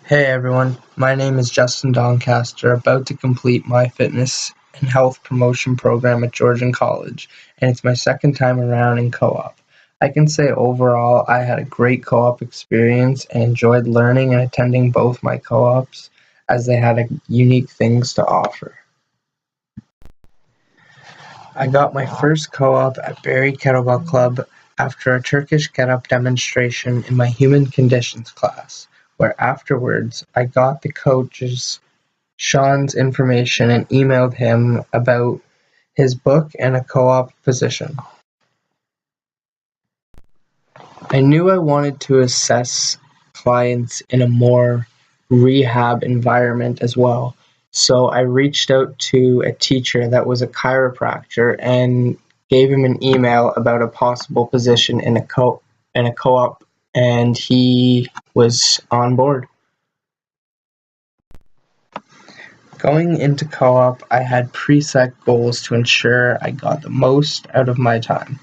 Hey everyone, my name is Justin Doncaster, about to complete my fitness and health promotion program at Georgian College, and it's my second time around in co-op. I can say overall I had a great co-op experience and enjoyed learning and attending both my co-ops as they had unique things to offer. I got my first co-op at Barry Kettlebell Club after a Turkish get-up demonstration in my human conditions class, where afterwards I got the coach's Sean's information and emailed him about his book and a co-op position. I knew I wanted to assess clients in a more rehab environment as well. So I reached out to a teacher that was a chiropractor and gave him an email about a possible position in a co-op, and he was on board. Going into co-op, I had preset goals to ensure I got the most out of my time.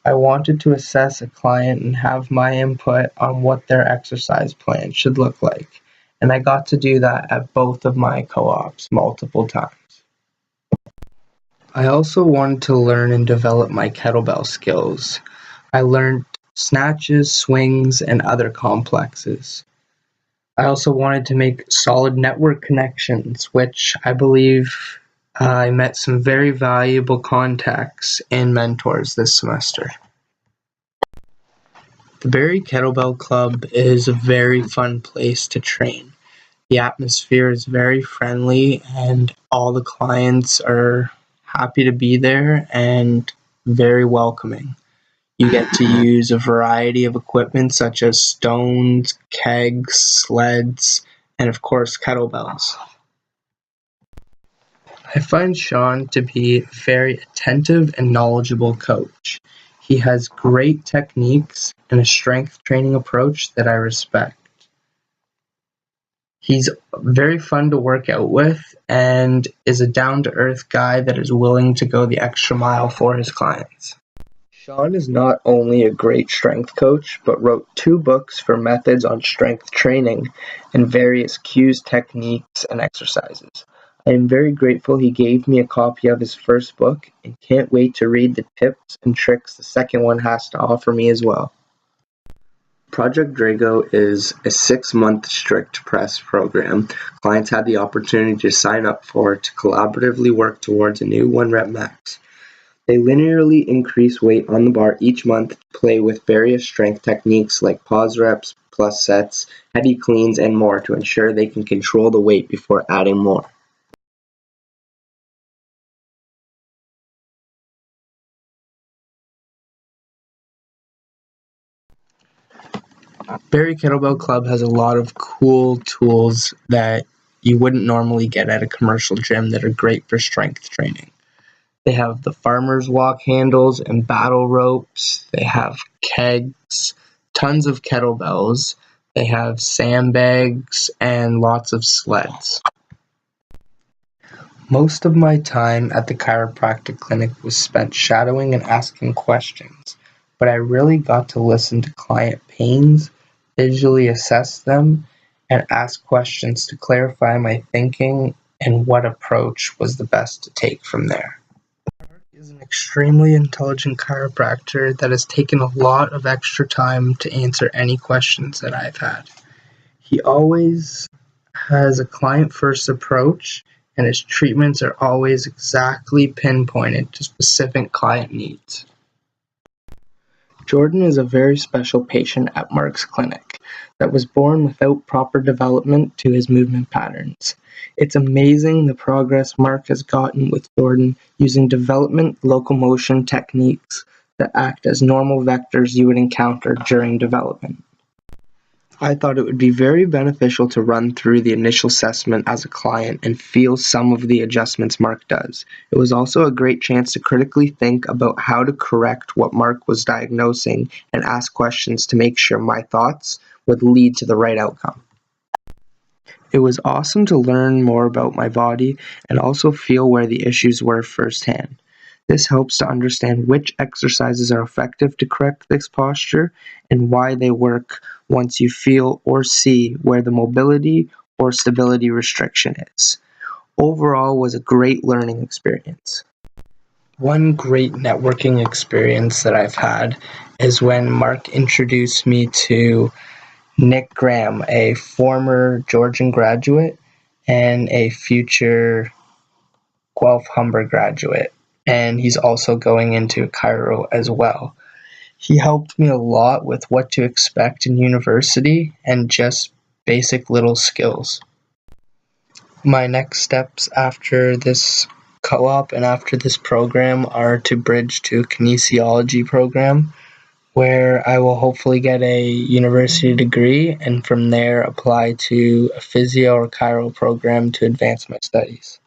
I wanted to assess a client and have my input on what their exercise plan should look like, and I got to do that at both of my co-ops multiple times. I also wanted to learn and develop my kettlebell skills. I learned snatches, swings, and other complexes. I also wanted to make solid network connections, which I believe I met some very valuable contacts and mentors this semester. The Barry Kettlebell Club is a very fun place to train. The atmosphere is very friendly, and all the clients are happy to be there and very welcoming. You get to use a variety of equipment such as stones, kegs, sleds, and of course kettlebells. I find Sean to be a very attentive and knowledgeable coach. He has great techniques and a strength training approach that I respect. He's very fun to work out with and is a down-to-earth guy that is willing to go the extra mile for his clients. Sean is not only a great strength coach, but wrote 2 books for methods on strength training and various cues, techniques, and exercises. I am very grateful he gave me a copy of his first book and can't wait to read the tips and tricks the second one has to offer me as well. Project Drago is a 6-month strict press program clients had the opportunity to sign up for to collaboratively work towards a new 1-rep max. They linearly increase weight on the bar each month to play with various strength techniques like pause reps, plus sets, heavy cleans, and more to ensure they can control the weight before adding more. Barry Kettlebell Club has a lot of cool tools that you wouldn't normally get at a commercial gym that are great for strength training. They have the farmer's walk handles and battle ropes. They have kegs, tons of kettlebells. They have sandbags and lots of sleds. Most of my time at the chiropractic clinic was spent shadowing and asking questions, but I really got to listen to client pains, visually assess them, and ask questions to clarify my thinking and what approach was the best to take from there. Mark is an extremely intelligent chiropractor that has taken a lot of extra time to answer any questions that I've had. He always has a client-first approach, and his treatments are always exactly pinpointed to specific client needs. Jordan is a very special patient at Mark's clinic that was born without proper development to his movement patterns. It's amazing the progress Mark has gotten with Jordan using development locomotion techniques that act as normal vectors you would encounter during development. I thought it would be very beneficial to run through the initial assessment as a client and feel some of the adjustments Mark does. It was also a great chance to critically think about how to correct what Mark was diagnosing and ask questions to make sure my thoughts would lead to the right outcome. It was awesome to learn more about my body and also feel where the issues were firsthand. This helps to understand which exercises are effective to correct this posture and why they work once you feel or see where the mobility or stability restriction is. Overall was a great learning experience. One great networking experience that I've had is when Mark introduced me to Nick Graham, a former Georgian graduate and a future Guelph Humber graduate, and he's also going into Cairo as well. He helped me a lot with what to expect in university and just basic little skills. My next steps after this co-op and after this program are to bridge to a kinesiology program where I will hopefully get a university degree and from there apply to a physio or chiro program to advance my studies.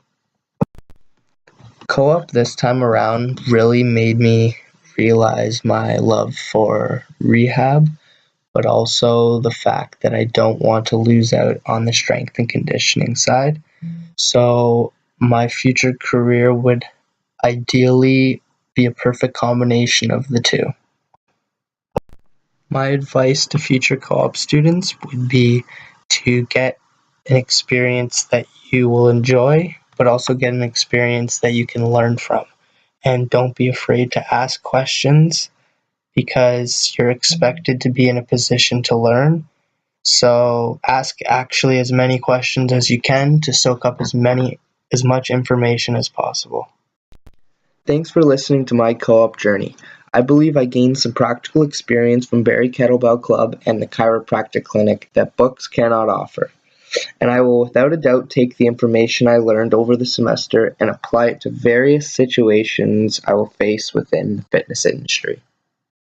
Co-op this time around really made me realize my love for rehab, but also the fact that I don't want to lose out on the strength and conditioning side. So my future career would ideally be a perfect combination of the two. My advice to future co-op students would be to get an experience that you will enjoy, but also get an experience that you can learn from. And don't be afraid to ask questions because you're expected to be in a position to learn. So ask actually as many questions as you can to soak up as much information as possible. Thanks for listening to my co-op journey. I believe I gained some practical experience from Barrie Kettlebell Club and the chiropractic clinic that books cannot offer. And I will without a doubt take the information I learned over the semester and apply it to various situations I will face within the fitness industry.